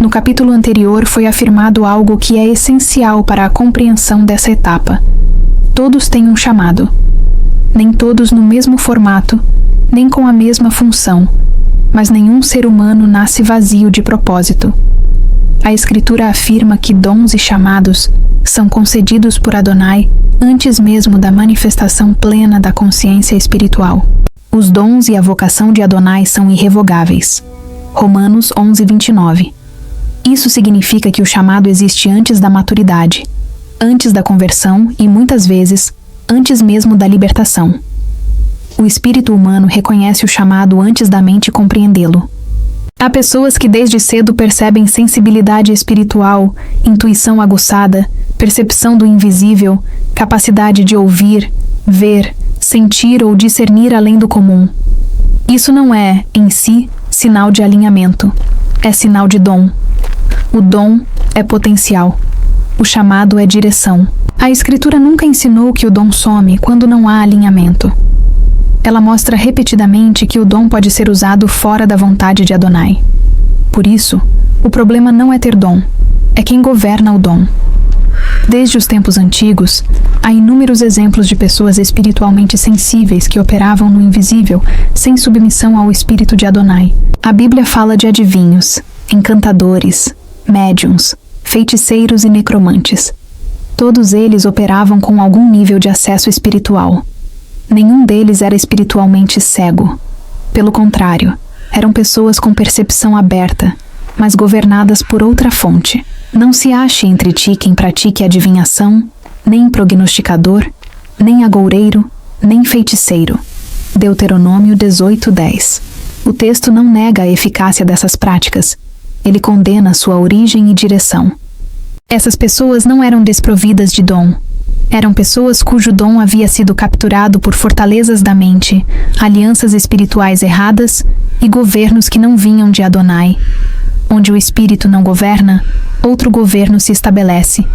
No capítulo anterior foi afirmado algo que é essencial para a compreensão dessa etapa. Todos têm um chamado. Nem todos no mesmo formato, nem com a mesma função, mas nenhum ser humano nasce vazio de propósito. A Escritura afirma que dons e chamados são concedidos por Adonai antes mesmo da manifestação plena da consciência espiritual. Os dons e a vocação de Adonai são irrevogáveis. Romanos 11:29. Isso significa que o chamado existe antes da maturidade, antes da conversão e, muitas vezes, antes mesmo da libertação. O espírito humano reconhece o chamado antes da mente compreendê-lo. Há pessoas que desde cedo percebem sensibilidade espiritual, intuição aguçada, percepção do invisível, capacidade de ouvir, ver, sentir ou discernir além do comum. Isso não é, em si, sinal de alinhamento. É sinal de dom. O dom é potencial. O chamado é direção. A Escritura nunca ensinou que o dom some quando não há alinhamento. Ela mostra repetidamente que o dom pode ser usado fora da vontade de Adonai. Por isso, o problema não é ter dom, é quem governa o dom. Desde os tempos antigos, há inúmeros exemplos de pessoas espiritualmente sensíveis que operavam no invisível sem submissão ao espírito de Adonai. A Bíblia fala de adivinhos, encantadores, médiuns, feiticeiros e necromantes. Todos eles operavam com algum nível de acesso espiritual. Nenhum deles era espiritualmente cego. Pelo contrário, eram pessoas com percepção aberta, mas governadas por outra fonte. Não se ache entre ti quem pratique adivinhação, nem prognosticador, nem agoureiro, nem feiticeiro. Deuteronômio 18:10. O texto não nega a eficácia dessas práticas. Ele condena sua origem e direção. Essas pessoas não eram desprovidas de dom. Eram pessoas cujo dom havia sido capturado por fortalezas da mente, alianças espirituais erradas e governos que não vinham de Adonai. Onde o espírito não governa, outro governo se estabelece.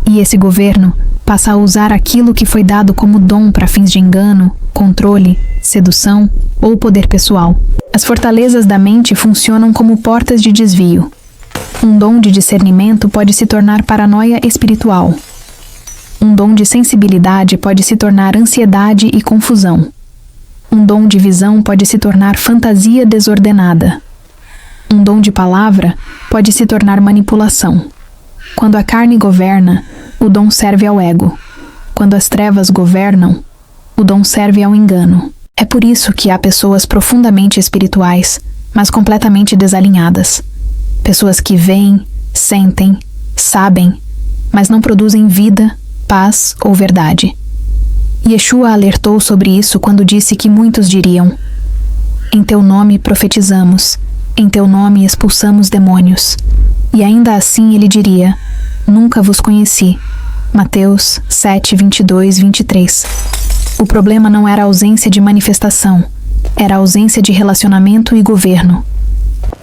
E esse governo passa a usar aquilo que foi dado como dom para fins de engano, controle, sedução ou poder pessoal. As fortalezas da mente funcionam como portas de desvio. Um dom de discernimento pode se tornar paranoia espiritual. Um dom de sensibilidade pode se tornar ansiedade e confusão. Um dom de visão pode se tornar fantasia desordenada. Um dom de palavra pode se tornar manipulação. Quando a carne governa, o dom serve ao ego. Quando as trevas governam, o dom serve ao engano. É por isso que há pessoas profundamente espirituais, mas completamente desalinhadas. Pessoas que veem, sentem, sabem, mas não produzem vida, paz ou verdade. Yeshua alertou sobre isso quando disse que muitos diriam: em teu nome profetizamos, em teu nome expulsamos demônios. E ainda assim ele diria: nunca vos conheci. Mateus 7:22-23. O problema não era a ausência de manifestação, era a ausência de relacionamento e governo.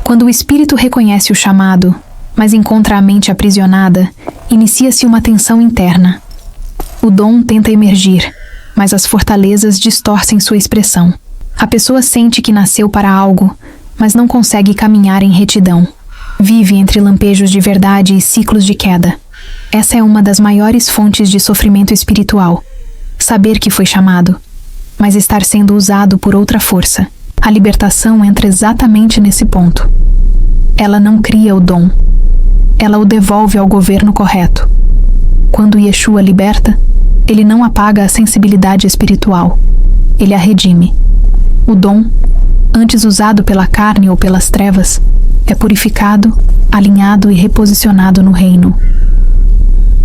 Quando o espírito reconhece o chamado, mas encontra a mente aprisionada, inicia-se uma tensão interna. O dom tenta emergir, mas as fortalezas distorcem sua expressão. A pessoa sente que nasceu para algo, mas não consegue caminhar em retidão. Vive entre lampejos de verdade e ciclos de queda. Essa é uma das maiores fontes de sofrimento espiritual. Saber que foi chamado, mas estar sendo usado por outra força. A libertação entra exatamente nesse ponto. Ela não cria o dom. Ela o devolve ao governo correto. Quando Yeshua liberta, ele não apaga a sensibilidade espiritual. Ele a redime. O dom, antes usado pela carne ou pelas trevas, é purificado, alinhado e reposicionado no reino.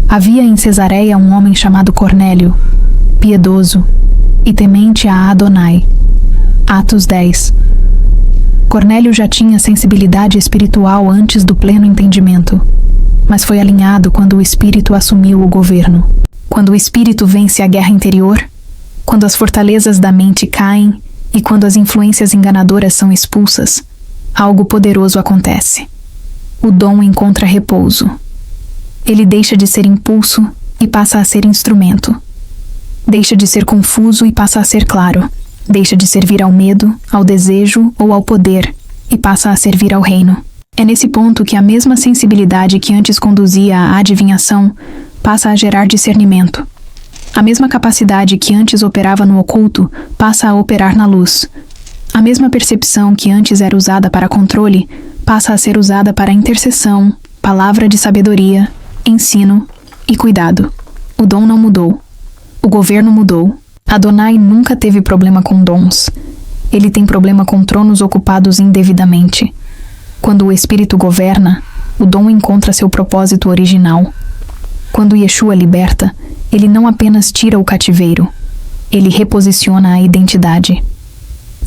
Havia em Cesareia um homem chamado Cornélio, piedoso e temente a Adonai. Atos 10. Cornélio já tinha sensibilidade espiritual antes do pleno entendimento, mas foi alinhado quando o Espírito assumiu o governo. Quando o Espírito vence a guerra interior, quando as fortalezas da mente caem e quando as influências enganadoras são expulsas, algo poderoso acontece. O dom encontra repouso. Ele deixa de ser impulso e passa a ser instrumento. Deixa de ser confuso e passa a ser claro. Deixa de servir ao medo, ao desejo ou ao poder e passa a servir ao reino. É nesse ponto que a mesma sensibilidade que antes conduzia à adivinhação passa a gerar discernimento. A mesma capacidade que antes operava no oculto passa a operar na luz. A mesma percepção que antes era usada para controle passa a ser usada para intercessão, palavra de sabedoria, ensino e cuidado. O dom não mudou. O governo mudou. Adonai nunca teve problema com dons. Ele tem problema com tronos ocupados indevidamente. Quando o Espírito governa, o dom encontra seu propósito original. Quando Yeshua liberta, ele não apenas tira o cativeiro, ele reposiciona a identidade.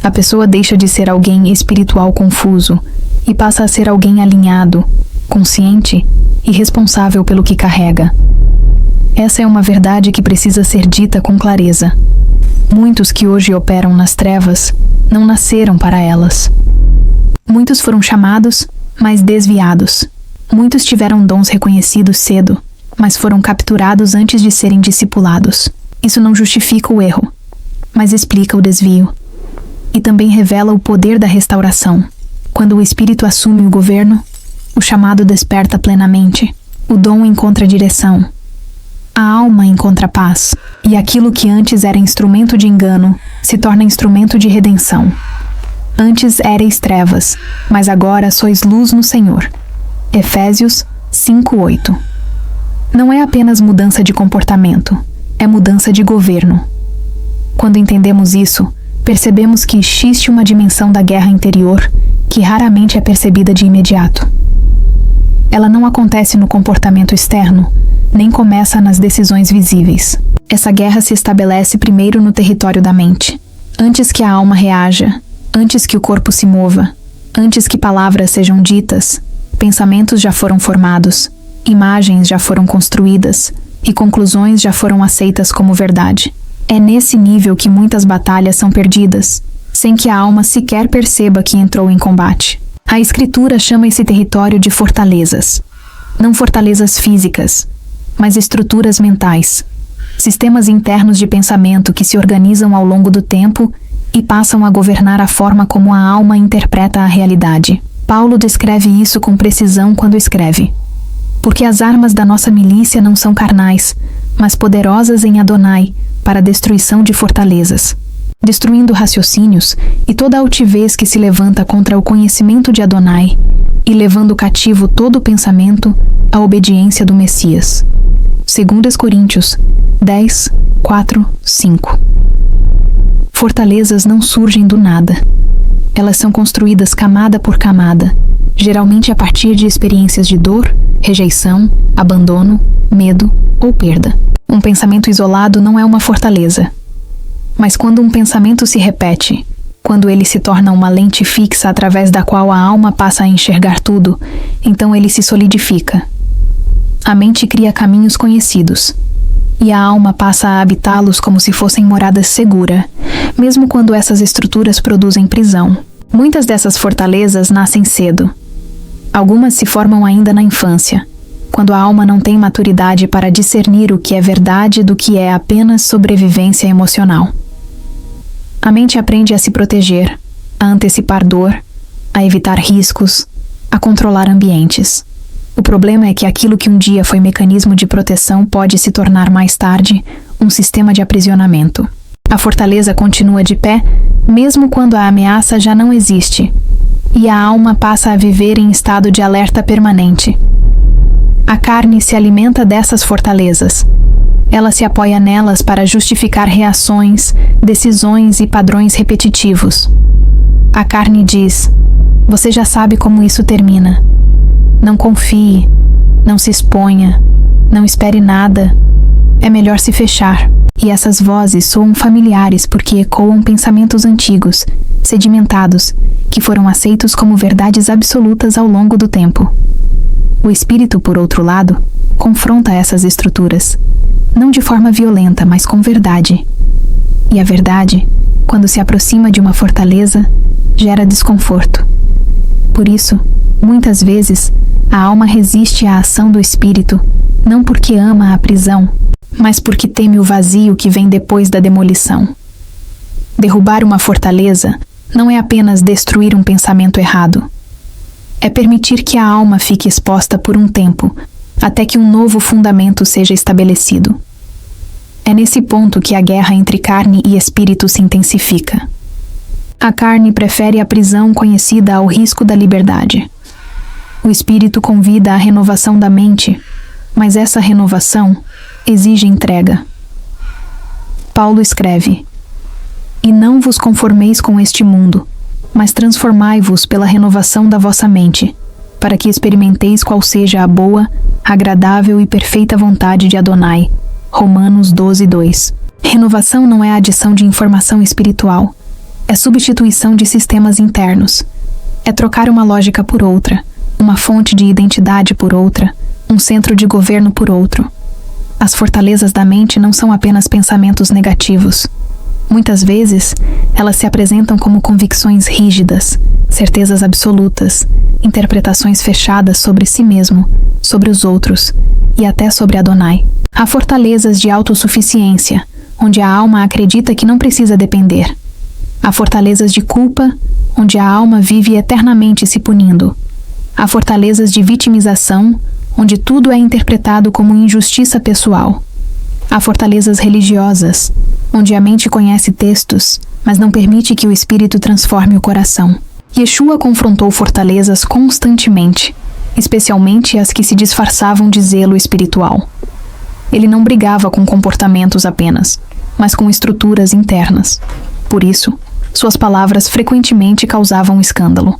A pessoa deixa de ser alguém espiritual confuso e passa a ser alguém alinhado, consciente e responsável pelo que carrega. Essa é uma verdade que precisa ser dita com clareza. Muitos que hoje operam nas trevas não nasceram para elas. Muitos foram chamados, mas desviados. Muitos tiveram dons reconhecidos cedo, mas foram capturados antes de serem discipulados. Isso não justifica o erro, mas explica o desvio. E também revela o poder da restauração. Quando o Espírito assume o governo, o chamado desperta plenamente. O dom encontra direção. A alma encontra paz. E aquilo que antes era instrumento de engano se torna instrumento de redenção. Antes éreis trevas, mas agora sois luz no Senhor. Efésios 5:8. Não é apenas mudança de comportamento, é mudança de governo. Quando entendemos isso, percebemos que existe uma dimensão da guerra interior que raramente é percebida de imediato. Ela não acontece no comportamento externo, nem começa nas decisões visíveis. Essa guerra se estabelece primeiro no território da mente. Antes que a alma reaja, antes que o corpo se mova, antes que palavras sejam ditas, pensamentos já foram formados, imagens já foram construídas e conclusões já foram aceitas como verdade. É nesse nível que muitas batalhas são perdidas, sem que a alma sequer perceba que entrou em combate. A Escritura chama esse território de fortalezas. Não fortalezas físicas, mas estruturas mentais. Sistemas internos de pensamento que se organizam ao longo do tempo e passam a governar a forma como a alma interpreta a realidade. Paulo descreve isso com precisão quando escreve: porque as armas da nossa milícia não são carnais, mas poderosas em Adonai, para a destruição de fortalezas, destruindo raciocínios e toda altivez que se levanta contra o conhecimento de Adonai, e levando cativo todo o pensamento à obediência do Messias. 2 Coríntios 10, 4, 5. Fortalezas não surgem do nada. Elas são construídas camada por camada, geralmente a partir de experiências de dor, rejeição, abandono, medo ou perda. Um pensamento isolado não é uma fortaleza. Mas quando um pensamento se repete, quando ele se torna uma lente fixa através da qual a alma passa a enxergar tudo, então ele se solidifica. A mente cria caminhos conhecidos, e a alma passa a habitá-los como se fossem morada segura, mesmo quando essas estruturas produzem prisão. Muitas dessas fortalezas nascem cedo. Algumas se formam ainda na infância, quando a alma não tem maturidade para discernir o que é verdade do que é apenas sobrevivência emocional. A mente aprende a se proteger, a antecipar dor, a evitar riscos, a controlar ambientes. O problema é que aquilo que um dia foi mecanismo de proteção pode se tornar mais tarde um sistema de aprisionamento. A fortaleza continua de pé, mesmo quando a ameaça já não existe, e a alma passa a viver em estado de alerta permanente. A carne se alimenta dessas fortalezas. Ela se apoia nelas para justificar reações, decisões e padrões repetitivos. A carne diz: você já sabe como isso termina. Não confie, não se exponha, não espere nada. É melhor se fechar. E essas vozes soam familiares porque ecoam pensamentos antigos, sedimentados, que foram aceitos como verdades absolutas ao longo do tempo. O espírito, por outro lado, confronta essas estruturas, não de forma violenta, mas com verdade. E a verdade, quando se aproxima de uma fortaleza, gera desconforto. Por isso, muitas vezes, a alma resiste à ação do espírito, não porque ama a prisão, mas porque teme o vazio que vem depois da demolição. Derrubar uma fortaleza não é apenas destruir um pensamento errado. é permitir que a alma fique exposta por um tempo, até que um novo fundamento seja estabelecido. É nesse ponto que a guerra entre carne e espírito se intensifica. A carne prefere a prisão conhecida ao risco da liberdade. O espírito convida à renovação da mente, mas essa renovação exige entrega. Paulo escreve: "E não vos conformeis com este mundo, mas transformai-vos pela renovação da vossa mente, para que experimenteis qual seja a boa, agradável e perfeita vontade de Adonai." Romanos 12:2. Renovação não é adição de informação espiritual, é substituição de sistemas internos. É trocar uma lógica por outra, uma fonte de identidade por outra, um centro de governo por outro. As fortalezas da mente não são apenas pensamentos negativos. Muitas vezes, elas se apresentam como convicções rígidas, certezas absolutas, interpretações fechadas sobre si mesmo, sobre os outros e até sobre Adonai. Há fortalezas de autossuficiência, onde a alma acredita que não precisa depender. Há fortalezas de culpa, onde a alma vive eternamente se punindo. Há fortalezas de vitimização, onde tudo é interpretado como injustiça pessoal. Há fortalezas religiosas, onde a mente conhece textos, mas não permite que o espírito transforme o coração. Yeshua confrontou fortalezas constantemente, especialmente as que se disfarçavam de zelo espiritual. Ele não brigava com comportamentos apenas, mas com estruturas internas. Por isso, suas palavras frequentemente causavam escândalo.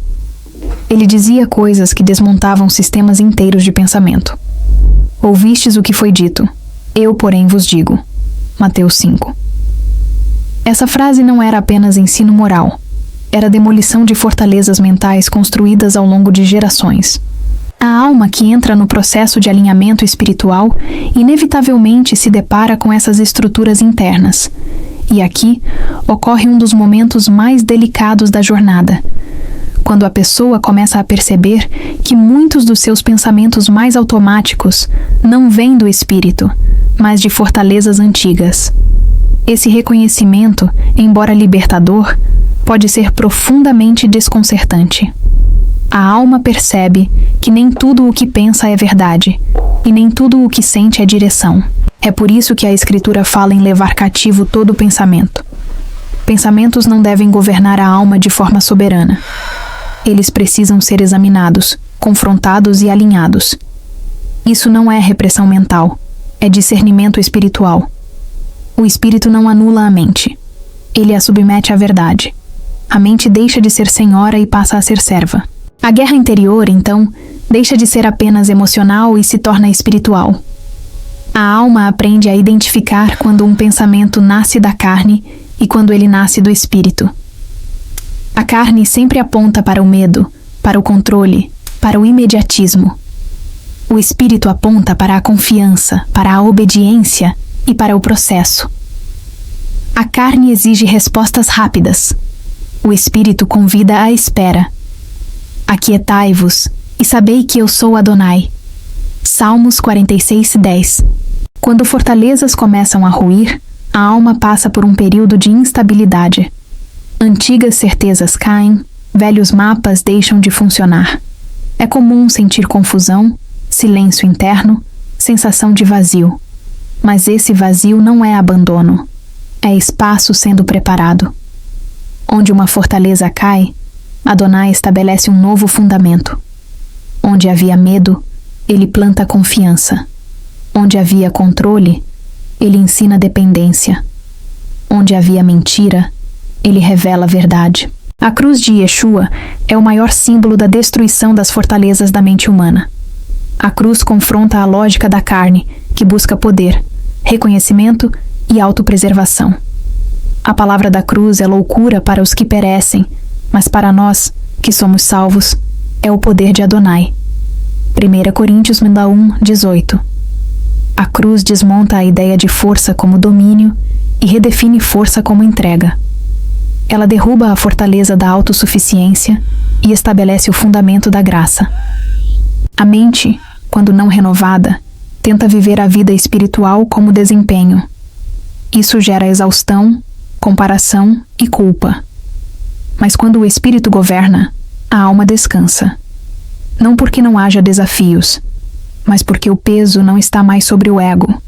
Ele dizia coisas que desmontavam sistemas inteiros de pensamento. Ouvistes o que foi dito, eu, porém, vos digo. Mateus 5. Essa frase não era apenas ensino moral, era demolição de fortalezas mentais construídas ao longo de gerações. A alma que entra no processo de alinhamento espiritual inevitavelmente se depara com essas estruturas internas. E aqui ocorre um dos momentos mais delicados da jornada, quando a pessoa começa a perceber que muitos dos seus pensamentos mais automáticos não vêm do espírito, mas de fortalezas antigas. Esse reconhecimento, embora libertador, pode ser profundamente desconcertante. A alma percebe que nem tudo o que pensa é verdade, e nem tudo o que sente é direção. É por isso que a Escritura fala em levar cativo todo pensamento. Pensamentos não devem governar a alma de forma soberana. Eles precisam ser examinados, confrontados e alinhados. Isso não é repressão mental, é discernimento espiritual. O espírito não anula a mente. Ele a submete à verdade. A mente deixa de ser senhora e passa a ser serva. A guerra interior, então, deixa de ser apenas emocional e se torna espiritual. A alma aprende a identificar quando um pensamento nasce da carne e quando ele nasce do espírito. A carne sempre aponta para o medo, para o controle, para o imediatismo. O espírito aponta para a confiança, para a obediência e para o processo. A carne exige respostas rápidas. O espírito convida à espera. Aquietai-vos e sabei que eu sou Adonai. Salmos 46:10. Quando fortalezas começam a ruir, a alma passa por um período de instabilidade. Antigas certezas caem, velhos mapas deixam de funcionar. É comum sentir confusão, silêncio interno, sensação de vazio. Mas esse vazio não é abandono, é espaço sendo preparado. Onde uma fortaleza cai, Adonai estabelece um novo fundamento. Onde havia medo, ele planta confiança. Onde havia controle, ele ensina dependência. Onde havia mentira, ele revela a verdade. A cruz de Yeshua é o maior símbolo da destruição das fortalezas da mente humana. A cruz confronta a lógica da carne, que busca poder, reconhecimento e autopreservação. A palavra da cruz é loucura para os que perecem, mas para nós, que somos salvos, é o poder de Adonai. 1 Coríntios 1:18. A cruz desmonta a ideia de força como domínio e redefine força como entrega. Ela derruba a fortaleza da autossuficiência e estabelece o fundamento da graça. A mente, quando não renovada, tenta viver a vida espiritual como desempenho. Isso gera exaustão, comparação e culpa. Mas quando o espírito governa, a alma descansa. Não porque não haja desafios, mas porque o peso não está mais sobre o ego.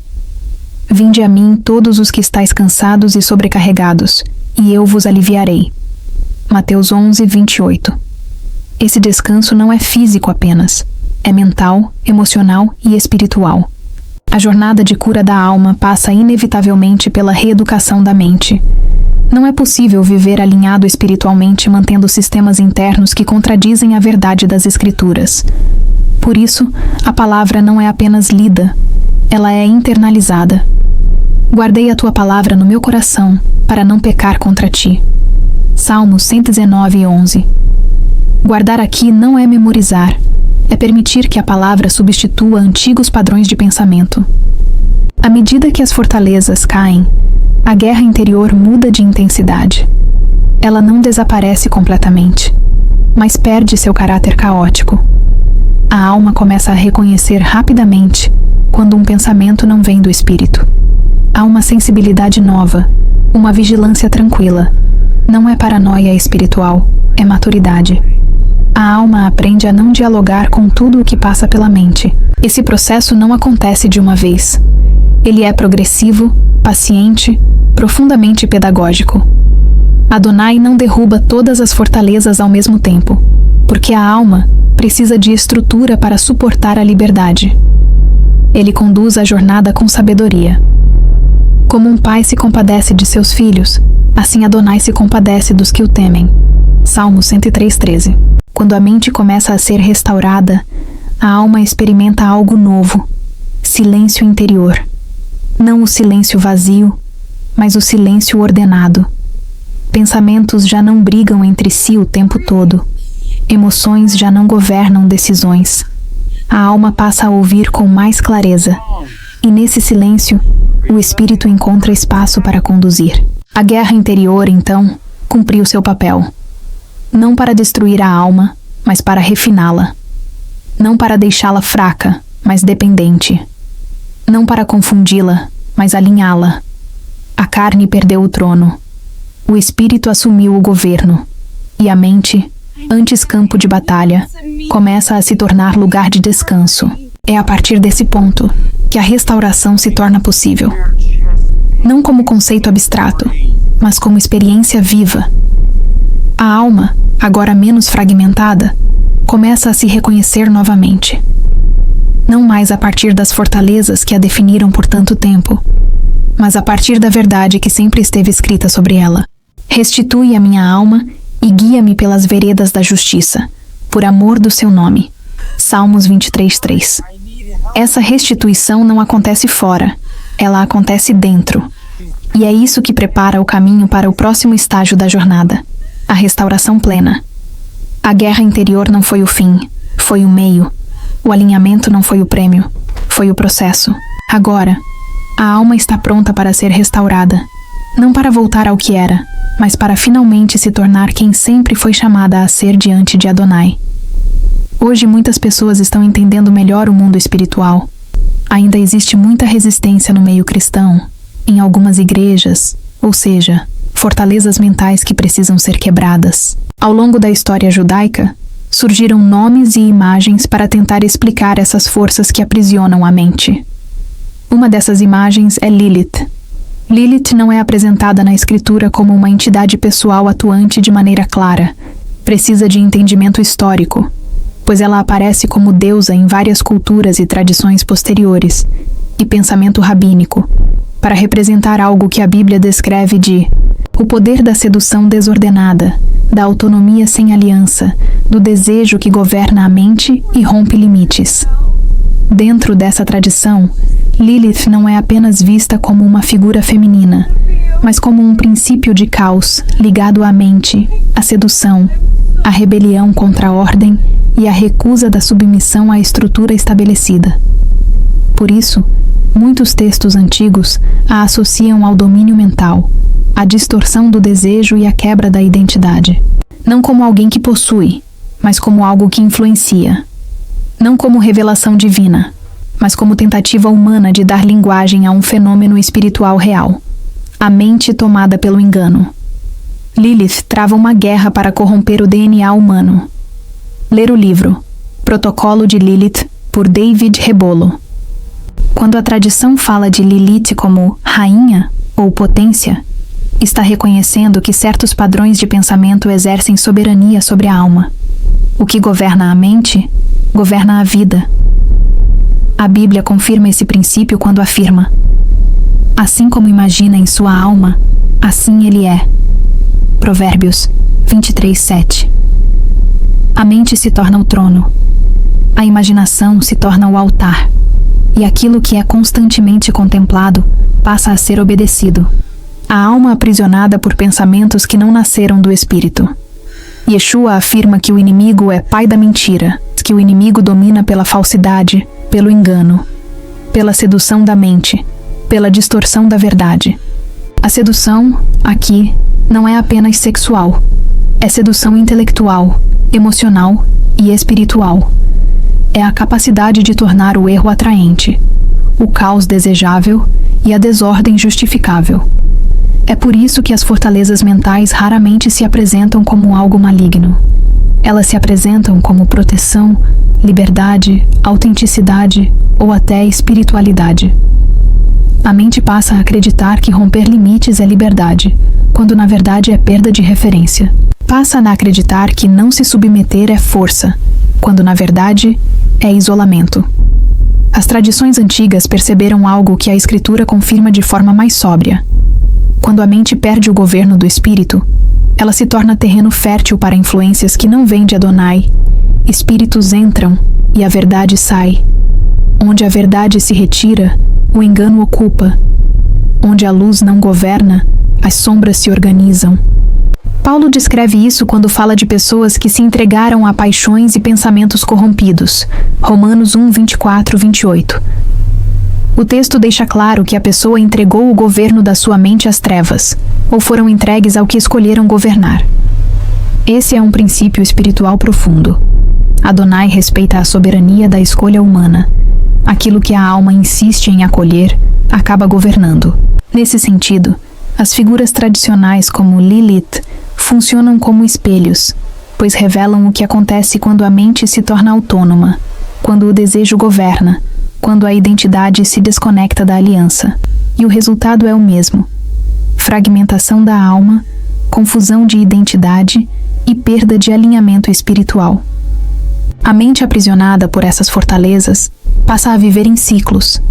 Vinde a mim todos os que estáis cansados e sobrecarregados, e eu vos aliviarei. Mateus 11, 28. Esse descanso não é físico apenas, é mental, emocional e espiritual. A jornada de cura da alma passa inevitavelmente pela reeducação da mente. Não é possível viver alinhado espiritualmente mantendo sistemas internos que contradizem a verdade das Escrituras. Por isso, a palavra não é apenas lida, ela é internalizada. Guardei a tua palavra no meu coração, para não pecar contra ti. Salmos 119, 11. Guardar aqui não é memorizar, é permitir que a palavra substitua antigos padrões de pensamento. À medida que as fortalezas caem, a guerra interior muda de intensidade. Ela não desaparece completamente, mas perde seu caráter caótico. A alma começa a reconhecer rapidamente quando um pensamento não vem do espírito. Há uma sensibilidade nova, uma vigilância tranquila. Não é paranoia espiritual, é maturidade. A alma aprende a não dialogar com tudo o que passa pela mente. Esse processo não acontece de uma vez. Ele é progressivo, paciente, profundamente pedagógico. Adonai não derruba todas as fortalezas ao mesmo tempo, porque a alma precisa de estrutura para suportar a liberdade. Ele conduz a jornada com sabedoria. Como um pai se compadece de seus filhos, assim Adonai se compadece dos que o temem. Salmo 103:13. Quando a mente começa a ser restaurada, a alma experimenta algo novo, silêncio interior. Não o silêncio vazio, mas o silêncio ordenado. Pensamentos já não brigam entre si o tempo todo. Emoções já não governam decisões. A alma passa a ouvir com mais clareza. E nesse silêncio, o espírito encontra espaço para conduzir. A guerra interior, então, cumpriu seu papel. Não para destruir a alma, mas para refiná-la. Não para deixá-la fraca, mas dependente. Não para confundi-la, mas alinhá-la. A carne perdeu o trono. O espírito assumiu o governo. E a mente, antes campo de batalha, começa a se tornar lugar de descanso. É a partir desse ponto que a restauração se torna possível. Não como conceito abstrato, mas como experiência viva. A alma, agora menos fragmentada, começa a se reconhecer novamente. Não mais a partir das fortalezas que a definiram por tanto tempo, mas a partir da verdade que sempre esteve escrita sobre ela. Restitui a minha alma e guia-me pelas veredas da justiça, por amor do seu nome. Salmos 23:3. Essa restituição não acontece fora, ela acontece dentro. E é isso que prepara o caminho para o próximo estágio da jornada, a restauração plena. A guerra interior não foi o fim, foi o meio. O alinhamento não foi o prêmio, foi o processo. Agora, a alma está pronta para ser restaurada, não para voltar ao que era, mas para finalmente se tornar quem sempre foi chamada a ser diante de Adonai. Hoje muitas pessoas estão entendendo melhor o mundo espiritual. Ainda existe muita resistência no meio cristão, em algumas igrejas, ou seja, fortalezas mentais que precisam ser quebradas. Ao longo da história judaica, surgiram nomes e imagens para tentar explicar essas forças que aprisionam a mente. Uma dessas imagens é Lilith. Lilith não é apresentada na escritura como uma entidade pessoal atuante de maneira clara. Precisa de entendimento histórico, pois ela aparece como deusa em várias culturas e tradições posteriores, e pensamento rabínico, para representar algo que a Bíblia descreve de o poder da sedução desordenada, da autonomia sem aliança, do desejo que governa a mente e rompe limites. Dentro dessa tradição, Lilith não é apenas vista como uma figura feminina, mas como um princípio de caos ligado à mente, à sedução, à rebelião contra a ordem e à recusa da submissão à estrutura estabelecida. Por isso, muitos textos antigos a associam ao domínio mental, à distorção do desejo e à quebra da identidade. Não como alguém que possui, mas como algo que influencia. Não como revelação divina, mas como tentativa humana de dar linguagem a um fenômeno espiritual real. A mente tomada pelo engano. Lilith trava uma guerra para corromper o DNA humano. Ler o livro Protocolo de Lilith, por David Rebolo. Quando a tradição fala de Lilith como rainha ou potência, está reconhecendo que certos padrões de pensamento exercem soberania sobre a alma. O que governa a mente, governa a vida. A Bíblia confirma esse princípio quando afirma: assim como imagina em sua alma, assim ele é. Provérbios 23:7. A mente se torna o trono. A imaginação se torna o altar. E aquilo que é constantemente contemplado passa a ser obedecido. A alma aprisionada por pensamentos que não nasceram do espírito. Yeshua afirma que o inimigo é pai da mentira, que o inimigo domina pela falsidade, pelo engano, pela sedução da mente, pela distorção da verdade. A sedução, aqui, não é apenas sexual. É sedução intelectual, emocional e espiritual. É a capacidade de tornar o erro atraente, o caos desejável e a desordem justificável. É por isso que as fortalezas mentais raramente se apresentam como algo maligno. Elas se apresentam como proteção, liberdade, autenticidade ou até espiritualidade. A mente passa a acreditar que romper limites é liberdade, quando na verdade é perda de referência. Passa a acreditar que não se submeter é força, quando na verdade é isolamento. As tradições antigas perceberam algo que a Escritura confirma de forma mais sóbria. Quando a mente perde o governo do espírito, ela se torna terreno fértil para influências que não vêm de Adonai. Espíritos entram e a verdade sai. Onde a verdade se retira, o engano ocupa. Onde a luz não governa, as sombras se organizam. Paulo descreve isso quando fala de pessoas que se entregaram a paixões e pensamentos corrompidos. Romanos 1:24-28. O texto deixa claro que a pessoa entregou o governo da sua mente às trevas, ou foram entregues ao que escolheram governar. Esse é um princípio espiritual profundo. Adonai respeita a soberania da escolha humana. Aquilo que a alma insiste em acolher, acaba governando. Nesse sentido, as figuras tradicionais como Lilith funcionam como espelhos, pois revelam o que acontece quando a mente se torna autônoma, quando o desejo governa, quando a identidade se desconecta da aliança. E o resultado é o mesmo: fragmentação da alma, confusão de identidade e perda de alinhamento espiritual. A mente aprisionada por essas fortalezas passa a viver em ciclos.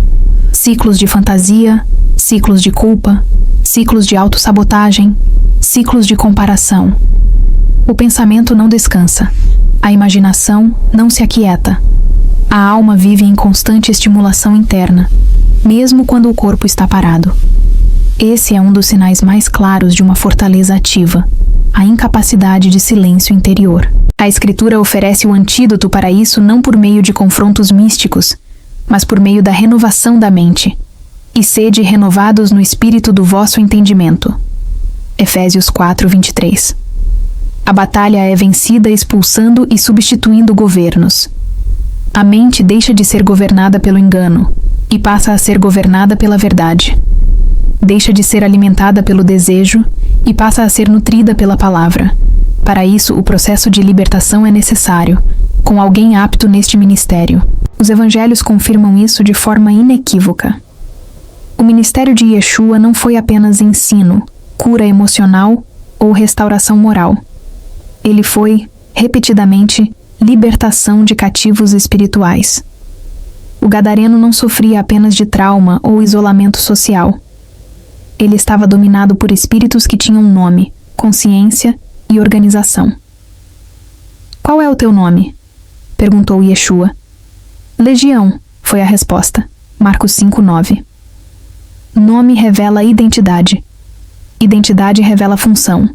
Ciclos de fantasia, ciclos de culpa, ciclos de autossabotagem, ciclos de comparação. O pensamento não descansa. A imaginação não se aquieta. A alma vive em constante estimulação interna, mesmo quando o corpo está parado. Esse é um dos sinais mais claros de uma fortaleza ativa, a incapacidade de silêncio interior. A Escritura oferece o antídoto para isso não por meio de confrontos místicos, mas por meio da renovação da mente. E sede renovados no espírito do vosso entendimento. Efésios 4:23. A batalha é vencida expulsando e substituindo governos. A mente deixa de ser governada pelo engano e passa a ser governada pela verdade. Deixa de ser alimentada pelo desejo e passa a ser nutrida pela palavra. Para isso, o processo de libertação é necessário, com alguém apto neste ministério. Os evangelhos confirmam isso de forma inequívoca. O ministério de Yeshua não foi apenas ensino, cura emocional ou restauração moral. Ele foi, repetidamente, libertação de cativos espirituais. O gadareno não sofria apenas de trauma ou isolamento social. Ele estava dominado por espíritos que tinham nome, consciência e organização. "Qual é o teu nome?" perguntou Yeshua. "Legião", foi a resposta. Marcos 5:9. Nome revela identidade. Identidade revela função.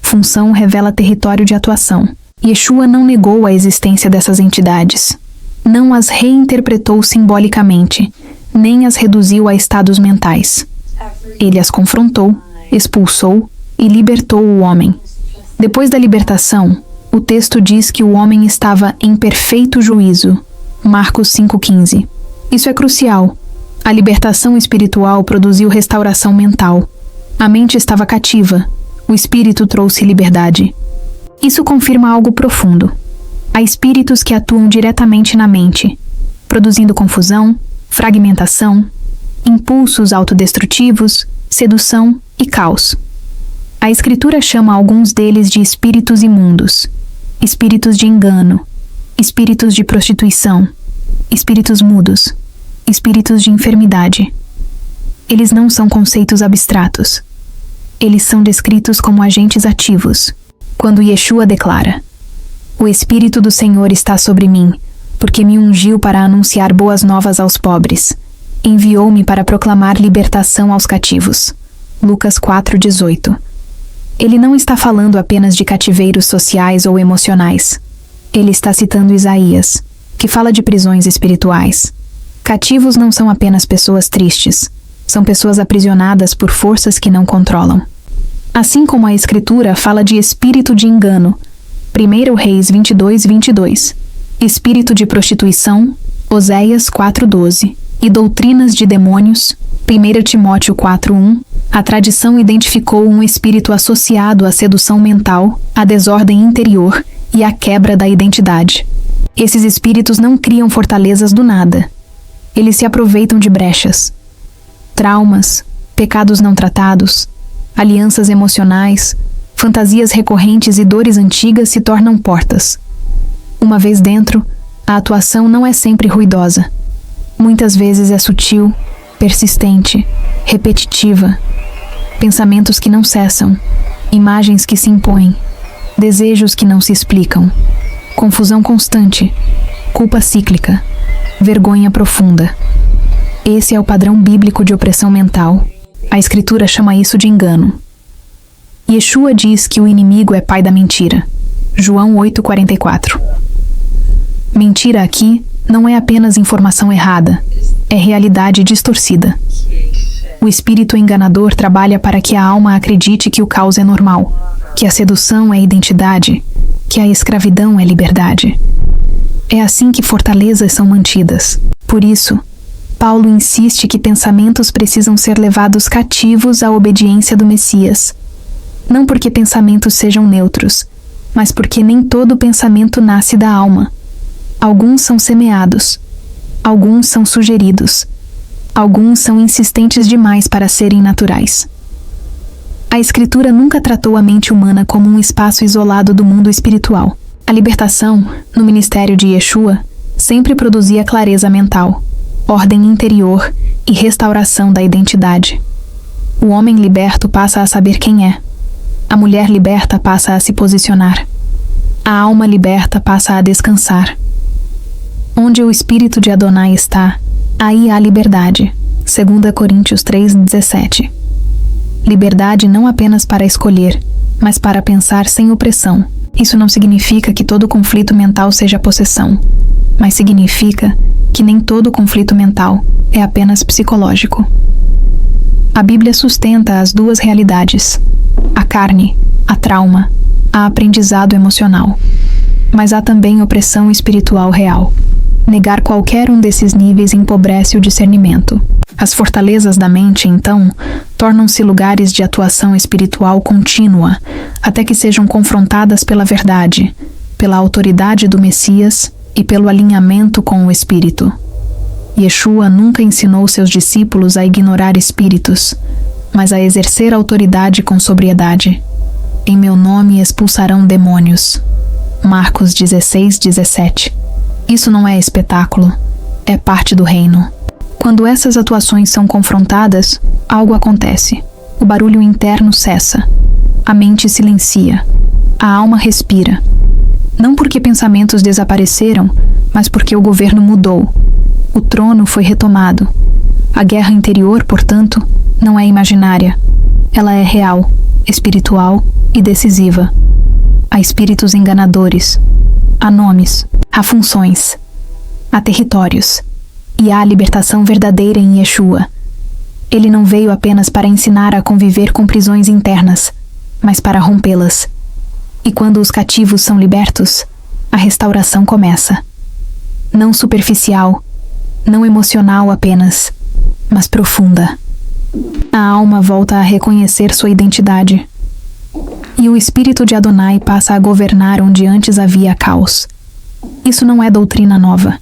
Função revela território de atuação. Yeshua não negou a existência dessas entidades. Não as reinterpretou simbolicamente, nem as reduziu a estados mentais. Ele as confrontou, expulsou e libertou o homem. Depois da libertação, o texto diz que o homem estava em perfeito juízo. Marcos 5:15. Isso é crucial. A libertação espiritual produziu restauração mental. A mente estava cativa. O espírito trouxe liberdade. Isso confirma algo profundo. Há espíritos que atuam diretamente na mente, produzindo confusão, fragmentação, impulsos autodestrutivos, sedução e caos. A Escritura chama alguns deles de espíritos imundos, espíritos de engano, espíritos de prostituição, espíritos mudos, espíritos de enfermidade. Eles não são conceitos abstratos. Eles são descritos como agentes ativos. Quando Yeshua declara: "O Espírito do Senhor está sobre mim, porque me ungiu para anunciar boas novas aos pobres. Enviou-me para proclamar libertação aos cativos." Lucas 4:18. Ele não está falando apenas de cativeiros sociais ou emocionais. Ele está citando Isaías, que fala de prisões espirituais. Cativos não são apenas pessoas tristes, são pessoas aprisionadas por forças que não controlam. Assim como a Escritura fala de espírito de engano, 1 Reis 22:22, espírito de prostituição, Oséias 4:12, e doutrinas de demônios, 1 Timóteo 4:1, a tradição identificou um espírito associado à sedução mental, à desordem interior e à quebra da identidade. Esses espíritos não criam fortalezas do nada. Eles se aproveitam de brechas, traumas, pecados não tratados, alianças emocionais, fantasias recorrentes e dores antigas se tornam portas. Uma vez dentro, a atuação não é sempre ruidosa. Muitas vezes é sutil, persistente, repetitiva. Pensamentos que não cessam, imagens que se impõem, desejos que não se explicam, confusão constante, culpa cíclica, vergonha profunda. Esse é o padrão bíblico de opressão mental. A Escritura chama isso de engano. Yeshua diz que o inimigo é pai da mentira. João 8:44. Mentira aqui não é apenas informação errada, é realidade distorcida. O espírito enganador trabalha para que a alma acredite que o caos é normal, que a sedução é identidade, que a escravidão é liberdade. É assim que fortalezas são mantidas. Por isso, Paulo insiste que pensamentos precisam ser levados cativos à obediência do Messias. Não porque pensamentos sejam neutros, mas porque nem todo pensamento nasce da alma. Alguns são semeados, alguns são sugeridos, alguns são insistentes demais para serem naturais. A Escritura nunca tratou a mente humana como um espaço isolado do mundo espiritual. A libertação, no ministério de Yeshua, sempre produzia clareza mental, ordem interior e restauração da identidade. O homem liberto passa a saber quem é. A mulher liberta passa a se posicionar. A alma liberta passa a descansar. Onde o espírito de Adonai está, aí há liberdade. 2 Coríntios 3:17. Liberdade não apenas para escolher, mas para pensar sem opressão. Isso não significa que todo conflito mental seja possessão, mas significa que nem todo conflito mental é apenas psicológico. A Bíblia sustenta as duas realidades: a carne, a trauma, a aprendizado emocional. Mas há também opressão espiritual real. Negar qualquer um desses níveis empobrece o discernimento. As fortalezas da mente, então, tornam-se lugares de atuação espiritual contínua, até que sejam confrontadas pela verdade, pela autoridade do Messias e pelo alinhamento com o Espírito. Yeshua nunca ensinou seus discípulos a ignorar espíritos, mas a exercer autoridade com sobriedade. Em meu nome expulsarão demônios. Marcos 16:17. Isso não é espetáculo, é parte do reino. Quando essas atuações são confrontadas, algo acontece. O barulho interno cessa. A mente silencia. A alma respira. Não porque pensamentos desapareceram, mas porque o governo mudou. O trono foi retomado. A guerra interior, portanto, não é imaginária. Ela é real, espiritual e decisiva. Há espíritos enganadores. Há nomes, há funções, há territórios, e há a libertação verdadeira em Yeshua. Ele não veio apenas para ensinar a conviver com prisões internas, mas para rompê-las. E quando os cativos são libertos, a restauração começa. Não superficial, não emocional apenas, mas profunda. A alma volta a reconhecer sua identidade. E o Espírito de Adonai passa a governar onde antes havia caos. Isso não é doutrina nova.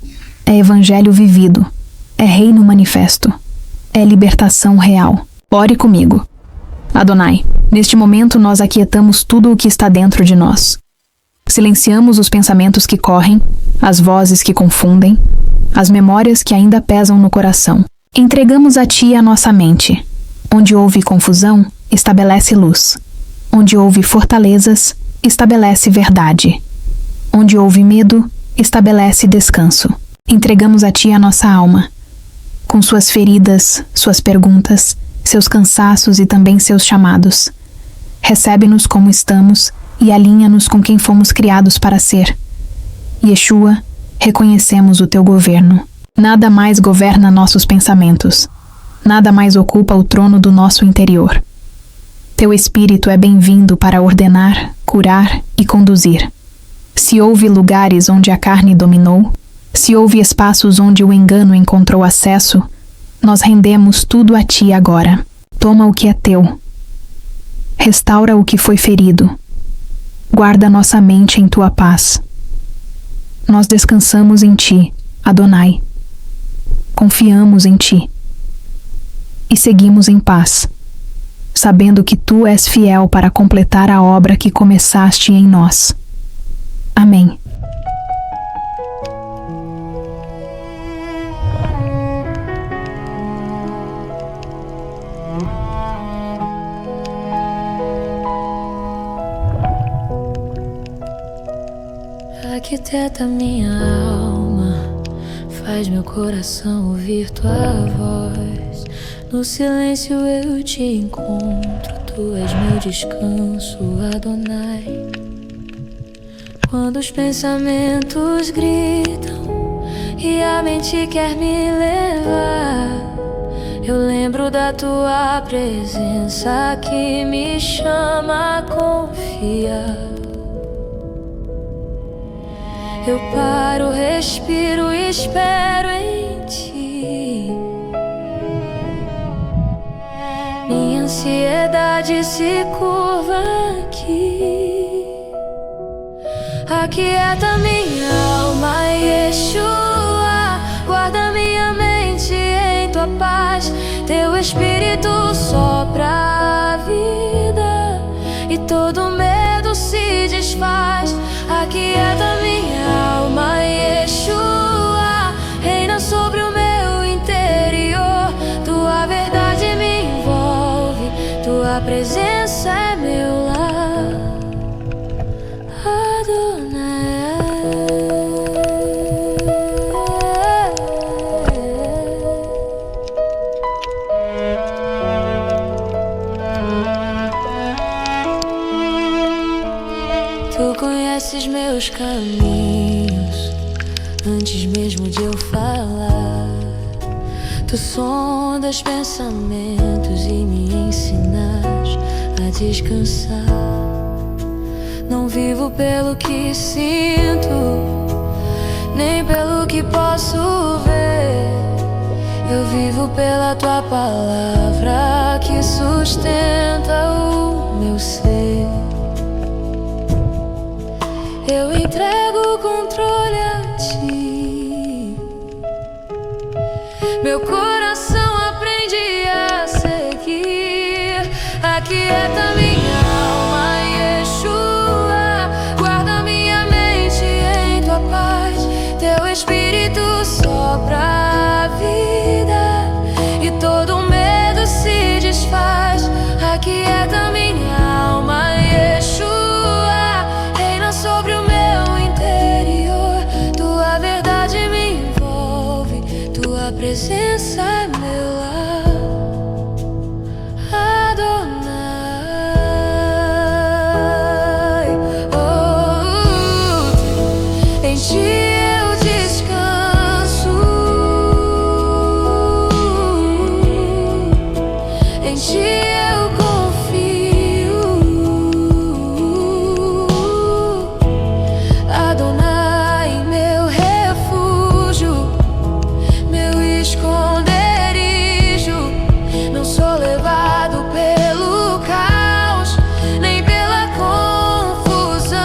É evangelho vivido. É reino manifesto. É libertação real. Ore comigo. Adonai, neste momento nós aquietamos tudo o que está dentro de nós. Silenciamos os pensamentos que correm, as vozes que confundem, as memórias que ainda pesam no coração. Entregamos a Ti a nossa mente. Onde houve confusão, estabelece luz. Onde houve fortalezas, estabelece verdade. Onde houve medo, estabelece descanso. Entregamos a Ti a nossa alma, com suas feridas, suas perguntas, seus cansaços e também seus chamados. Recebe-nos como estamos e alinha-nos com quem fomos criados para ser. Yeshua, reconhecemos o Teu governo. Nada mais governa nossos pensamentos. Nada mais ocupa o trono do nosso interior. Teu Espírito é bem-vindo para ordenar, curar e conduzir. Se houve lugares onde a carne dominou, se houve espaços onde o engano encontrou acesso, nós rendemos tudo a Ti agora. Toma o que é Teu. Restaura o que foi ferido. Guarda nossa mente em Tua paz. Nós descansamos em Ti, Adonai. Confiamos em Ti. E seguimos em paz, sabendo que Tu és fiel para completar a obra que começaste em nós. Amém. Arquiteta minha alma, faz meu coração ouvir Tua voz. No silêncio eu te encontro, Tu és meu descanso, Adonai. Quando os pensamentos gritam e a mente quer me levar, eu lembro da Tua presença que me chama a confiar. Eu paro, respiro e espero em Ti. Minha ansiedade se curva aqui. Aquieta minha alma, Yeshua. Guarda minha mente em Tua paz. Teu Espírito sopra a vida e todo medo se desfaz. Aquieta minha alma, Yeshua. Reina sobre o meu interior. Tua verdade me envolve. Tua presença é meu lar, Adonai. Tu conheces meus caminhos antes mesmo de eu falar. Tu sondas pensamentos e me ensinas a descansar. Não vivo pelo que sinto, nem pelo que posso ver. Eu vivo pela Tua palavra que sustenta o meu ser. Eu entrego o controle a Ti. Meu coração aprende a seguir. Aquieta minha alma, Yeshua. Guarda minha mente em Tua paz. Teu Espírito sopra a vida e todo medo se desfaz. Aquieta minha alma, Yeshua. Reina sobre o meu interior. Tua verdade me envolve. Tua presença é meu lar, Adonai. Oh, em Ti eu descanso. Em Ti eu confio, Adonai, meu refúgio, meu esconderijo. Não sou levado pelo caos, nem pela confusão.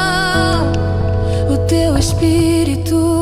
O Teu espírito